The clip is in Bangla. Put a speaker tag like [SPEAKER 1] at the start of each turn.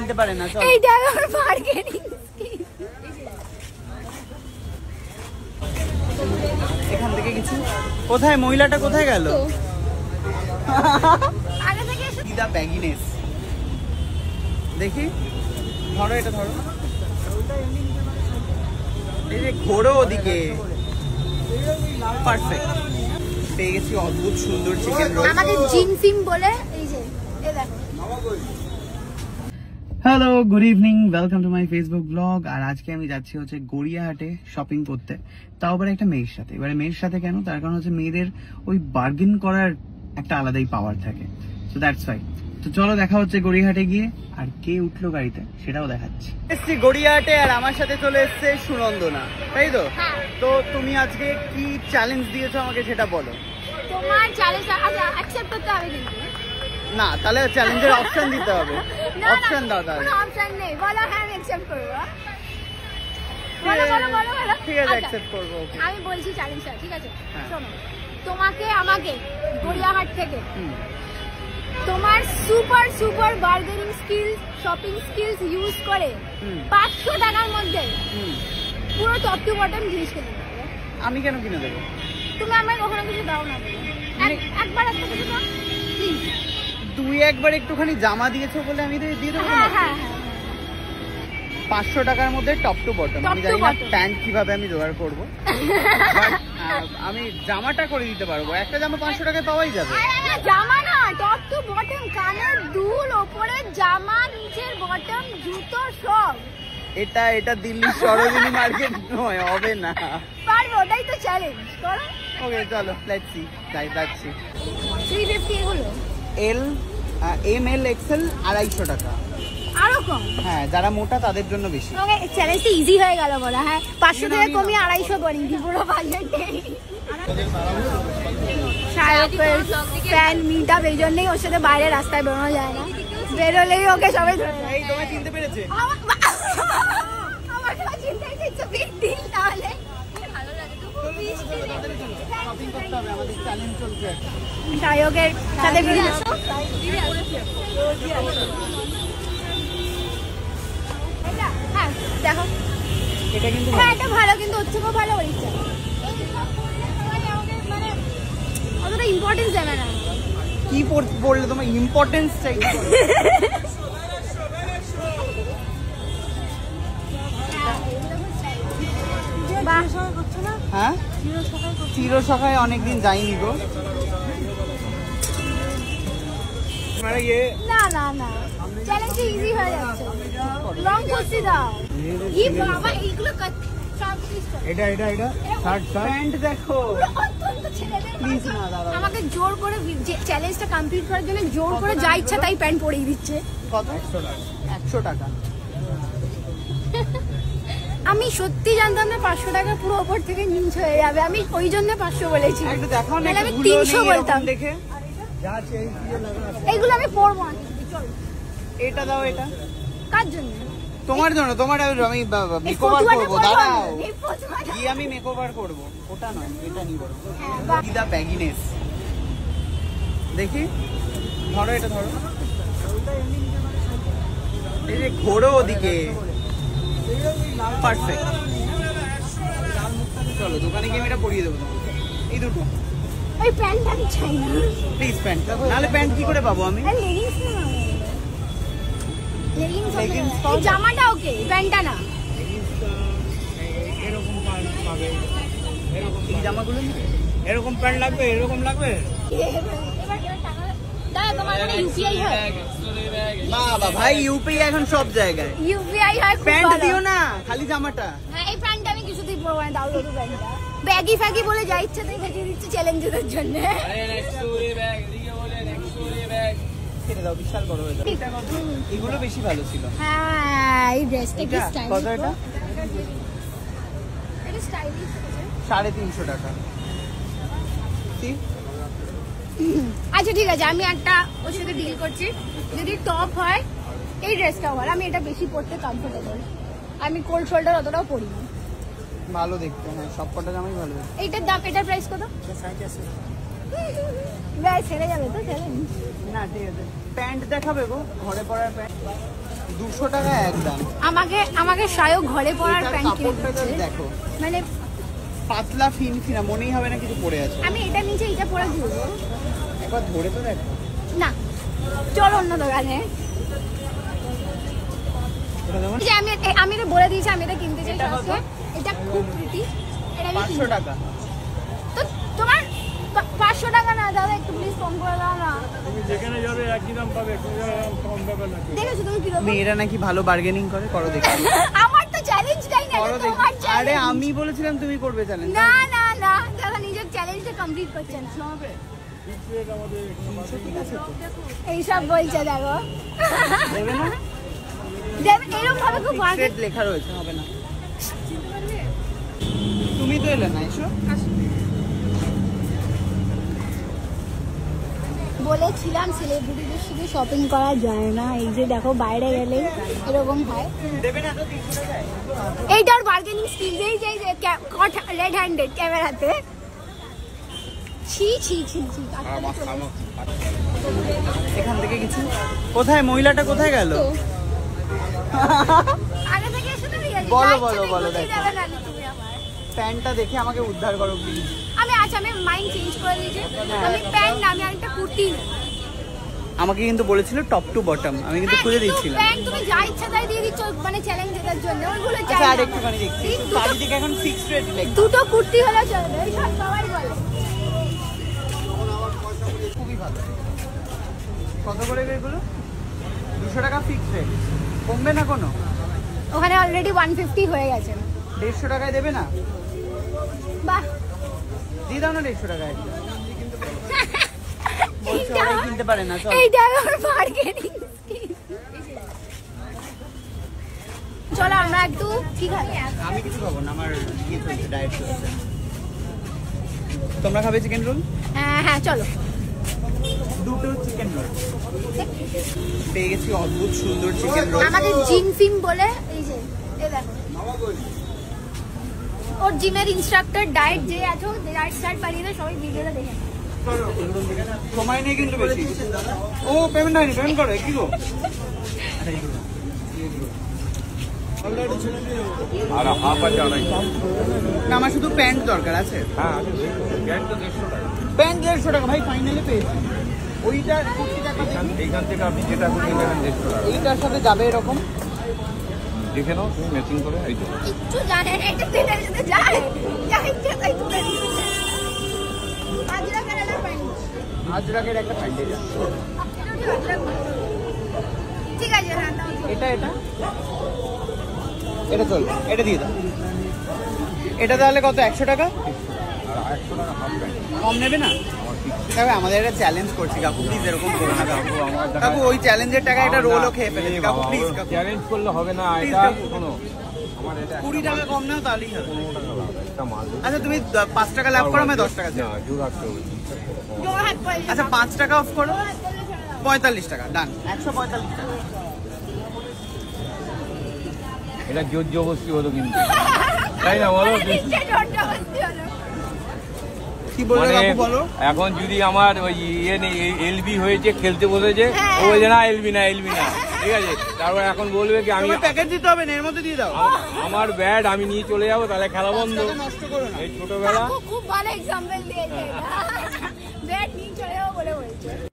[SPEAKER 1] নিতে পারে না। চল
[SPEAKER 2] এইটা আমার বার্গেনিং
[SPEAKER 1] এখান থেকে কিছু। কোথায় মহিলাটা কোথায় গেল?
[SPEAKER 2] আগে থেকে
[SPEAKER 1] দিদা ব্যাগিনেস দেখি, ধরো এটা ধরো, এই যে ঘোরো ওদিকে। পারফেক্ট, পেয়ে গেছি অদ্ভুত সুন্দর চিকেন রোল।
[SPEAKER 2] আমাকে জিম ফিম বলে এই যে এই দেখো।
[SPEAKER 1] Hello, good evening, welcome to my Facebook blog. আর আজকে আমি যাচ্ছি হচ্ছে গড়িয়াহাটে শপিং করতে, তাও আবার একটা মেয়ের সাথে। এবারে মেয়ের সাথে কেন, তার কারণ হচ্ছে মেয়েদের ওই বার্গেন করার একটা আলাদাই পাওয়ার থাকে, সো দ্যাটস ওয়াই। তো চলো দেখা হচ্ছে গড়িয়াহাটে গিয়ে, আর কে উঠলো গাড়িতে সেটাও দেখাচ্ছি। এসছি গড়িয়াহাটে, আর আমার সাথে চলে এসছে সুনন্দনা, তাই তো? তো তুমি আজকে কি চ্যালেঞ্জ দিয়েছো আমাকে সেটা বলো।
[SPEAKER 2] তোমার চ্যালেঞ্জ অ্যাকসেপ্ট করতে হবে কিন্তু
[SPEAKER 1] না, তাহলে চ্যালেঞ্জের অপশন দিতে হবে। অপশন দাও তাহলে।
[SPEAKER 2] কোনো অপশন নেই, বলো হ্যাঁ আমি অ্যাকসেপ্ট করব। বলো বলো বলো বলো।
[SPEAKER 1] ঠিক আছে, অ্যাকসেপ্ট করব। ওকে,
[SPEAKER 2] আমি বলছি চ্যালেঞ্জটা, ঠিক আছে? শোনো, তোমাকে আমাকে গড়িয়াহাট থেকে তোমার super super bargaining skills, shopping skills use করে 500 টাকার মধ্যে পুরো টপ টু বটম জিনিস কিনে দেবে।
[SPEAKER 1] আমি কেন কিনে দেবো?
[SPEAKER 2] তুমি আমাকে কখনো কিছু দাও না, একবার একটা কিছু দাও প্লিজ।
[SPEAKER 1] তুই একবার একটুখানি জামা দিয়েছো বলে আমি দিয়ে দেবো।
[SPEAKER 2] হ্যাঁ হ্যাঁ
[SPEAKER 1] 500 টাকার মধ্যে টপ টু বটম। আমি জানি না প্যান্ট কিভাবে আমি জোগাড় করবো, আমি জামাটা করে দিতে পারবো। একটা জামা 500 টাকায় পাওয়াই যাবে।
[SPEAKER 2] জামা না, টপ টু বটম, কানের দুল, ওপরের জামা, নিচের বটম, জুতো সব।
[SPEAKER 1] এটা দিল্লির সরোজিনী মার্কেট নয়, হবে না।
[SPEAKER 2] পারবো, ওটাই তো চ্যালেঞ্জ করো।
[SPEAKER 1] ওকে চলো, লেটস সি। যাচ্ছি।
[SPEAKER 2] 350 এগুলো
[SPEAKER 1] এম এল এক্সেল 250 টাকা।
[SPEAKER 2] আরো কম? হ্যাঁ,
[SPEAKER 1] যারা মোটা তাদের জন্য বেশি।
[SPEAKER 2] ওকে, চ্যালেঞ্জটা ইজি হয়ে গেল বলা। হ্যাঁ, 500 থেকে কমিয়ে 250 করি পুরো বাজেটে। ফ্যান মিট আপ, এই জন্যই ওর সাথে বাইরে রাস্তায় বেরোনো যায় না, বেরোলেই ওকে সবাই ধরে।
[SPEAKER 1] এই তোমায় চিনতে পেরেছে?
[SPEAKER 2] আমার তো চিন্তা হচ্ছে বিগ ডিল। তাহলে
[SPEAKER 1] শপিং করতে হবে, আমাদের চ্যালেঞ্জ চলছে।
[SPEAKER 2] সায়কের সাথে ভিডিও হ্যাঁ দেখো,
[SPEAKER 1] এটা কিন্তু
[SPEAKER 2] হ্যাঁ এটা ভালো, কিন্তু ওর থেকেও ভালো ওইটা। মানে অতটা ইম্পর্টেন্স দেবে না।
[SPEAKER 1] কি বললে তোমার ইম্পর্টেন্স চাই? হ্যাঁ, চিরসখায় অনেকদিন যাইনি গো।
[SPEAKER 2] না না না, চ্যালেঞ্জ ইজি হয়ে যাচ্ছে। লং কুর্তি দাও। ই বাবা, এইগুলো
[SPEAKER 1] এটা প্যান্ট দেখো প্লিজ। না দাদা,
[SPEAKER 2] আমাকে জোর করে চ্যালেঞ্জটা কমপ্লিট করার জন্য জোর করে যা ইচ্ছা তাই প্যান্ট পরিয়ে দিচ্ছে।
[SPEAKER 1] কত? 100 টাকা।
[SPEAKER 2] আমি সত্যি জানতাম না 500 টাকা পুরো ওপর থেকে নিচ হয়ে যাবে, আমি ওই জন্য 500 বলেছি।
[SPEAKER 1] একটু দেখাও না,
[SPEAKER 2] আমি 300 বলতাম।
[SPEAKER 1] দেখে
[SPEAKER 2] এইগুলো আমি পরবো না।
[SPEAKER 1] এটা দাও। এটা
[SPEAKER 2] কার জন্য?
[SPEAKER 1] তোমার জন্য। তোমার আমি মেকওভার করবো। দাঁড়াও, কি আমি মেকওভার করবো? ওটা নয়, এটা নিব। দিদা ব্যাগিনেস দেখি, ধরো এটা ধরো, এই যে ঘোরো ওদিকে। পারফেক্ট, চলো দোকানে গিয়ে আমি এটা পরিয়ে দেবো। এই দুটো।
[SPEAKER 2] ওই প্যান্ট আমি চাই না
[SPEAKER 1] প্লিজ। প্যান্ট, নাহলে প্যান্ট কি করে পাবো আমি?
[SPEAKER 2] লেগিংস না, লেগিংস এই জামাটা ওকে, প্যান্টটা না।
[SPEAKER 1] এরকম প্যান্ট পাবে, এরকম এই জামাগুলো নিবে। এরকম প্যান্ট লাগবে, এরকম লাগবে।
[SPEAKER 2] দাদা তোমার মানে ইউপিআই হয়?
[SPEAKER 1] বাবা ভাই, ইউপিআই এখন সব জায়গায়।
[SPEAKER 2] ইউপিআই হয়,
[SPEAKER 1] প্যান্ট দিও না, খালি জামাটা।
[SPEAKER 2] হ্যাঁ, এই প্যান্টটা আমি কিছুতেই পরবো না। দাও দুটো প্যান্টটা। ব্যাগি ফ্যাগি বলে যা ইচ্ছা তাই ভেজে দিচ্ছে চ্যালেঞ্জের জন্য। ছেড়ে দাও, বিশাল বড় হয়ে যাবে। এগুলো বেশি ভালো ছিল। হ্যাঁ, এই ড্রেসটা কি স্টাইলিশ। কত এটা? এটা স্টাইলিশ আছে। 350 টাকা। আচ্ছা ঠিক আছে, আমি একটা ওর সাথে ডিল করছি। যদি টপ হয়, এই ড্রেসটা হয়, আমি এটা বেশি পরতে কমফোর্টেবল। আমি কোল্ড শোল্ডার অতটাও পরি না।
[SPEAKER 1] ভালো দেখতে, হ্যাঁ সব কটা জামাই ভালো দেখতে।
[SPEAKER 2] এইটার দাম, এটার প্রাইস কত? ব্যাস ছেড়ে যাবে তো চ্যালেঞ্জ।
[SPEAKER 1] না ঠিক আছে, প্যান্ট দেখাবে গো, ঘরে পরার প্যান্ট। 200 টাকা একদম।
[SPEAKER 2] আমাকে সায়ক ঘরে পরার
[SPEAKER 1] এটার
[SPEAKER 2] প্যান্ট কিনে
[SPEAKER 1] কাপড়টা
[SPEAKER 2] দিচ্ছে।
[SPEAKER 1] দেখো
[SPEAKER 2] মানে
[SPEAKER 1] পাতলা ফিনফিনা, মনেই হবে না কিছু পরে আছে।
[SPEAKER 2] আমি এটা নিচে এটা পরে ঘুরবো
[SPEAKER 1] একবার ধরে তো দেখো।
[SPEAKER 2] না, চল অন্য দোকানে।
[SPEAKER 1] এটা যেমন
[SPEAKER 2] যে আমি এটা বলে দিয়েছি আমি এটা কিনতে চাই সায়ককে। এটা খুব প্রিটি, এটা আমি
[SPEAKER 1] 500 টাকা।
[SPEAKER 2] তো তোমার 500 টাকা না দাদা, একটু প্লিজ কম করে দাও না।
[SPEAKER 3] তুমি যেখানে যাবে একই দাম পাবে, কোনো জায়গায় কম পাবে না।
[SPEAKER 2] দেখেছো তুমি কি রকম?
[SPEAKER 1] মেয়েরা নাকি ভালো বার্গেনিং করে, করো দেখি।
[SPEAKER 2] আমার তো চ্যালেঞ্জটাই না,
[SPEAKER 1] করো
[SPEAKER 2] এটা
[SPEAKER 1] দেখি।
[SPEAKER 2] তোমার
[SPEAKER 1] আরে
[SPEAKER 2] চ্যালেঞ্জ।
[SPEAKER 1] আমি বলেছিলাম তুমি করবে চ্যালেঞ্জ।
[SPEAKER 2] না না না, দাদা নিজের চ্যালেঞ্জটা কমপ্লিট করছে না। এইসব বলছে দেখো।
[SPEAKER 1] দেবে না?
[SPEAKER 2] দেবে এরকম ভাবে খুব বার্গেন
[SPEAKER 1] ফিক্সড লেখা রয়েছে, হবে না। তুমি তো এলে না, এসো।
[SPEAKER 2] বলেছিলাম সেলিব্রিটিদের শুধু শপিং করা যায় না, এই যে দেখো বাইরে গেলেই এরকম হয়।
[SPEAKER 1] দেবে না তো 300 টাকায়?
[SPEAKER 2] এইটার বার্গেনিং স্কিল এই যে রেড হ্যান্ডেড ক্যামেরাতে। ছি ছি ছি ছি।
[SPEAKER 1] এখান থেকে কিছু কোথায়, মহিলাটা কোথায় গেল?
[SPEAKER 2] আগে থেকে এসে তুমি
[SPEAKER 1] বলো, বলো, বলো, দেখো।
[SPEAKER 2] যাবে না তুমি আমার।
[SPEAKER 1] প্যান্টটা দেখে আমাকে উদ্ধার করো প্লিজ।
[SPEAKER 2] আমি মাইন্ড চেঞ্জ করে দিয়েছি। আমি প্যান্ট না, আমি একটা কুর্তি।
[SPEAKER 1] আমাকে কিন্তু বলেছিল টপ টু বটম, আমি কিন্তু খুলে দিচ্ছিলাম।
[SPEAKER 2] প্যান্ট তুমি যা ইচ্ছা তাই দিয়ে দিচ্ছ, মানে চ্যালেঞ্জ জেতার জন্য। ওইগুলো চাই
[SPEAKER 1] আচ্ছা,
[SPEAKER 2] না।
[SPEAKER 1] আর একটুখানি দেখছি। চারিদিকে এখন ফিক্সড রেট লেখা।
[SPEAKER 2] দুটো কুর্তি হলে চলবে, এইসব সবাই বলে।
[SPEAKER 1] খুবই ভালো। কত করে এগুলো? 200 টাকা ফিক্সড রেট, কমবে না কোনো?
[SPEAKER 2] ওখানে অলরেডি 150 হয়ে গেছে।
[SPEAKER 1] 150 টাকায় দেবে না?
[SPEAKER 2] বাহ,
[SPEAKER 1] দিয়ে দাও না 150 টাকায়। বলছে ওরাই কিনতে পারে না, চল।
[SPEAKER 2] এইটা আমার বার্গেনিং স্কিল। চলো আমরা একটু, ঠিক আছে।
[SPEAKER 1] আমি কিছু খাবো না, আমার ইয়ে চলছে, ডায়েট চলছে। তোমরা খাবে চিকেন রোল?
[SPEAKER 2] হ্যাঁ চলো।
[SPEAKER 1] দুটো চিকেন রোল পেয়ে গেছি, অদ্ভুত সুন্দর চিকেন রোল।
[SPEAKER 2] আমাদের জিম ফিম বলে এই যে এই দেখো, ওর জিমের ইনস্ট্রাক্টর ডায়েট যে আছে, ডায়েট স্টার্ট বানিয়ে দেয়, সবাই ভিডিওটা দেখে।
[SPEAKER 1] সময় নেই কিন্তু বেশি। ও পেমেন্ট হয়নি, পেমেন্ট করো। কি গো,
[SPEAKER 3] আর হাফ আছে অনেক।
[SPEAKER 1] না আমার শুধু প্যান্ট দরকার আছে।
[SPEAKER 3] হ্যাঁ আছে, প্যান্ট তো 150 টাকা।
[SPEAKER 1] প্যান্ট 150 টাকা ভাই, ফাইনালি পেয়েছি। ওইটা 40 টাকা।
[SPEAKER 3] এইখান থেকে আপনি যেটা খুঁজে নেবেন 150 টাকা।
[SPEAKER 1] এইটার সাথে যাবে এরকম।
[SPEAKER 3] দেখে নাও তুমি ম্যাচিং করে। এই তো
[SPEAKER 2] কিচ্ছু জানে না, এটা দিনের সাথে যায় যা ইচ্ছে তাই তুলে দিচ্ছে। আজরাকের একটা প্যান্ট,
[SPEAKER 1] আজরাকের একটা প্যান্ট।
[SPEAKER 2] ঠিক আছে। হ্যাঁ দাও।
[SPEAKER 1] এটা এটা চল, এটা দিয়ে দাও। এটা তাহলে কত, 100 টাকা?
[SPEAKER 3] আর 100 টাকা হাফ প্যান্ট।
[SPEAKER 1] কম নেবে না?
[SPEAKER 3] আমার ঠিক
[SPEAKER 1] তবে আমাদের একটা চ্যালেঞ্জ করছি কাকু, প্লিজ এরকম করো না কাকু।
[SPEAKER 3] আমার দেখা-
[SPEAKER 1] কাকু ওই চ্যালেঞ্জের টাকা একটা রোলও খেয়ে ফেলেছে কাকু, প্লিজ কাকু।
[SPEAKER 3] চ্যালেঞ্জ করলে হবে না।
[SPEAKER 1] Please,
[SPEAKER 3] এটা
[SPEAKER 1] কাকু।
[SPEAKER 3] শোনো, আমার এটা
[SPEAKER 1] 20 টাকা কম নাও তাহলেই হবে।
[SPEAKER 3] 15 টাকা লাভ, একটা মাল।
[SPEAKER 1] আচ্ছা তুমি 5 টাকা লাভ করো, আমি 10 টাকা দিই।
[SPEAKER 3] না, জোর রাখতে হবে।
[SPEAKER 2] জোর হাত পয়সা।
[SPEAKER 1] আচ্ছা 5 টাকা অফ করো, 45 টাকা ডান। 145 টাকা।
[SPEAKER 3] এটা জোর জবরদস্তি হলো কিন্তু, তাই না বলো?
[SPEAKER 2] নিচে জোরটা বসতে হলো।
[SPEAKER 1] কি বলবে
[SPEAKER 3] মানে
[SPEAKER 1] কাকু বলো?
[SPEAKER 3] এখন যদি আমার ওই ইয়ে নেই, এলবি হয়েছে, খেলতে বসেছে, ও বলছে না এলবি না, এলবি না, ঠিক আছে। তারপর এখন বলবে কি আমি,
[SPEAKER 1] তোমার প্যাকেট দিতে হবে না, এর মধ্যে দিয়ে দাও।
[SPEAKER 3] আমার ব্যাট আমি নিয়ে চলে যাবো, তাহলে খেলা বন্ধ।
[SPEAKER 1] টাকা নষ্ট করো না।
[SPEAKER 3] এই ছোটবেলা
[SPEAKER 2] কাকু খুব ভালো এক্সাম্পল দিয়েছে এটা।